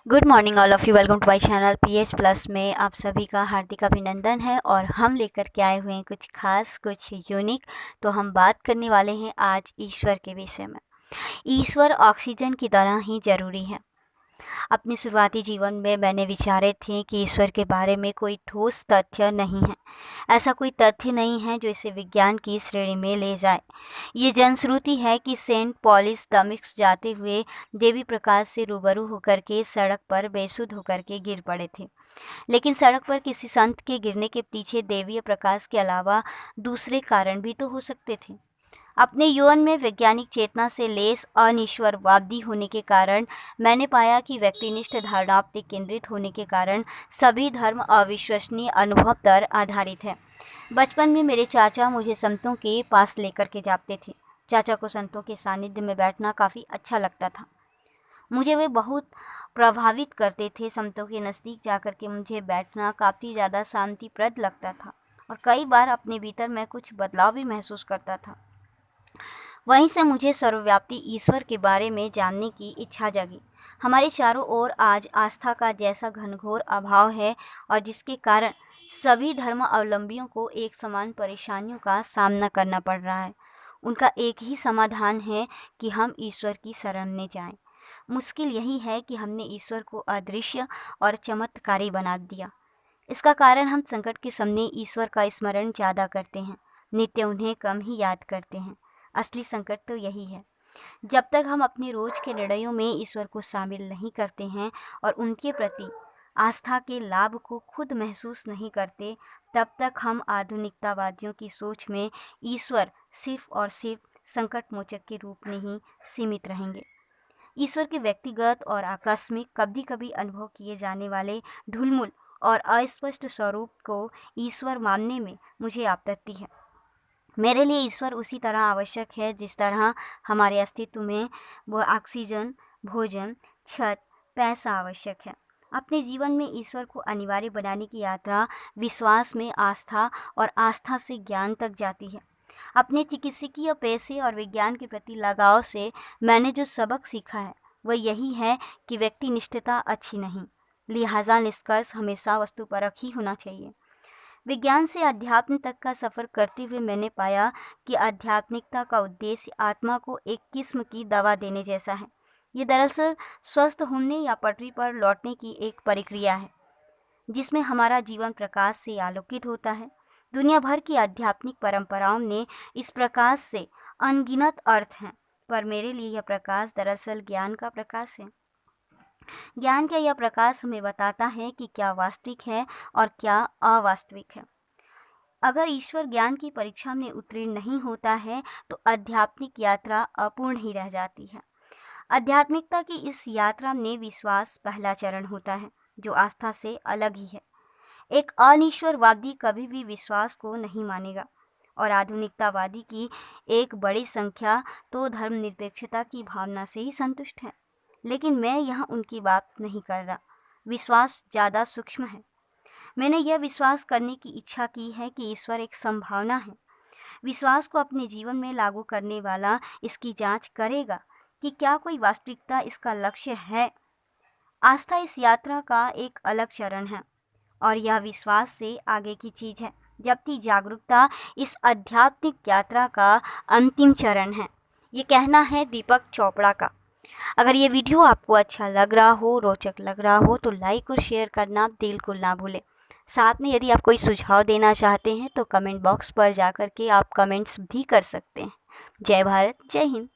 Good morning all of you. Welcome to my channel PH plus में आप सभी का हार्दिक अभिनंदन है। और हम लेकर के आए हुए हैं कुछ खास, कुछ यूनिक। तो हम बात करने वाले हैं आज ईश्वर के विषय में। ईश्वर ऑक्सीजन की तरह ही ज़रूरी है। अपने शुरुआती जीवन में मैंने विचारे थे कि ईश्वर के बारे में कोई ठोस तथ्य नहीं है। ऐसा कोई तथ्य नहीं है जो इसे विज्ञान की श्रेणी में ले जाए। ये जनश्रुति है कि सेंट पॉलिस दमिश्क जाते हुए देवी प्रकाश से रूबरू होकर के सड़क पर बेसुध होकर के गिर पड़े थे। लेकिन सड़क पर किसी संत के गिरने के पीछे दैवीय प्रकाश के अलावा दूसरे कारण भी तो हो सकते थे। अपने यौवन में वैज्ञानिक चेतना से लेस अनिश्वरवादी होने के कारण मैंने पाया कि व्यक्तिनिष्ठ धारणाओं पर केंद्रित होने के कारण सभी धर्म अविश्वसनीय अनुभव पर आधारित है। बचपन में मेरे चाचा मुझे संतों के पास लेकर के जाते थे। चाचा को संतों के सानिध्य में बैठना काफ़ी अच्छा लगता था। मुझे वे बहुत प्रभावित करते थे। संतों के नज़दीक जाकर के मुझे बैठना काफ़ी ज़्यादा शांतिप्रद लगता था और कई बार अपने भीतर मैं कुछ बदलाव भी महसूस करता था। वहीं से मुझे सर्वव्यापी ईश्वर के बारे में जानने की इच्छा जगी। हमारे चारों ओर आज आस्था का जैसा घनघोर अभाव है और जिसके कारण सभी धर्म अवलंबियों को एक समान परेशानियों का सामना करना पड़ रहा है। उनका एक ही समाधान है कि हम ईश्वर की शरण में जाएं। मुश्किल यही है कि हमने ईश्वर को अदृश्य और चमत्कारी बना दिया। इसका कारण हम संकट के समय ईश्वर का स्मरण ज़्यादा करते हैं, नित्य उन्हें कम ही याद करते हैं। असली संकट तो यही है। जब तक हम अपने रोज के निर्णयों में ईश्वर को शामिल नहीं करते हैं और उनके प्रति आस्था के लाभ को खुद महसूस नहीं करते, तब तक हम आधुनिकतावादियों की सोच में ईश्वर सिर्फ और सिर्फ संकट मोचक के रूप में ही सीमित रहेंगे। ईश्वर के व्यक्तिगत और आकस्मिक, कभी कभी अनुभव किए जाने वाले ढुलमुल और अस्पष्ट स्वरूप को ईश्वर मानने में मुझे आपत्ति है। मेरे लिए ईश्वर उसी तरह आवश्यक है जिस तरह हमारे अस्तित्व में वो ऑक्सीजन, भोजन, छत, पैसा आवश्यक है। अपने जीवन में ईश्वर को अनिवार्य बनाने की यात्रा विश्वास में आस्था और आस्था से ज्ञान तक जाती है। अपने चिकित्सकीय पेशे और विज्ञान के प्रति लगाव से मैंने जो सबक सीखा है वह यही है कि व्यक्तिनिष्ठता अच्छी नहीं, लिहाजा निष्कर्ष हमेशा वस्तुपरक ही होना चाहिए। विज्ञान से अध्यात्म तक का सफ़र करते हुए मैंने पाया कि आध्यात्मिकता का उद्देश्य आत्मा को एक किस्म की दवा देने जैसा है। ये दरअसल स्वस्थ होने या पटरी पर लौटने की एक प्रक्रिया है जिसमें हमारा जीवन प्रकाश से आलोकित होता है। दुनिया भर की आध्यात्मिक परंपराओं ने इस प्रकाश से अनगिनत अर्थ हैं, पर मेरे लिए यह प्रकाश दरअसल ज्ञान का प्रकाश है। ज्ञान का यह प्रकाश हमें बताता है कि क्या वास्तविक है और क्या अवास्तविक है। अगर ईश्वर ज्ञान की परीक्षा में उत्तीर्ण नहीं होता है तो आध्यात्मिक यात्रा अपूर्ण ही रह जाती है। आध्यात्मिकता की इस यात्रा में विश्वास पहला चरण होता है, जो आस्था से अलग ही है। एक अनिश्वरवादी कभी भी विश्वास को नहीं मानेगा और आधुनिकतावादी की एक बड़ी संख्या तो धर्मनिरपेक्षता की भावना से ही संतुष्ट है। लेकिन मैं यहाँ उनकी बात नहीं कर रहा। विश्वास ज़्यादा सूक्ष्म है। मैंने यह विश्वास करने की इच्छा की है कि ईश्वर एक संभावना है। विश्वास को अपने जीवन में लागू करने वाला इसकी जांच करेगा कि क्या कोई वास्तविकता इसका लक्ष्य है। आस्था इस यात्रा का एक अलग चरण है और यह विश्वास से आगे की चीज़ है, जबकि जागरूकता इस आध्यात्मिक यात्रा का अंतिम चरण है। ये कहना है दीपक चोपड़ा का। अगर ये वीडियो आपको अच्छा लग रहा हो, रोचक लग रहा हो, तो लाइक और शेयर करना बिल्कुल ना भूलें। साथ में यदि आप कोई सुझाव देना चाहते हैं तो कमेंट बॉक्स पर जाकर के आप कमेंट्स भी कर सकते हैं। जय भारत, जय हिंद।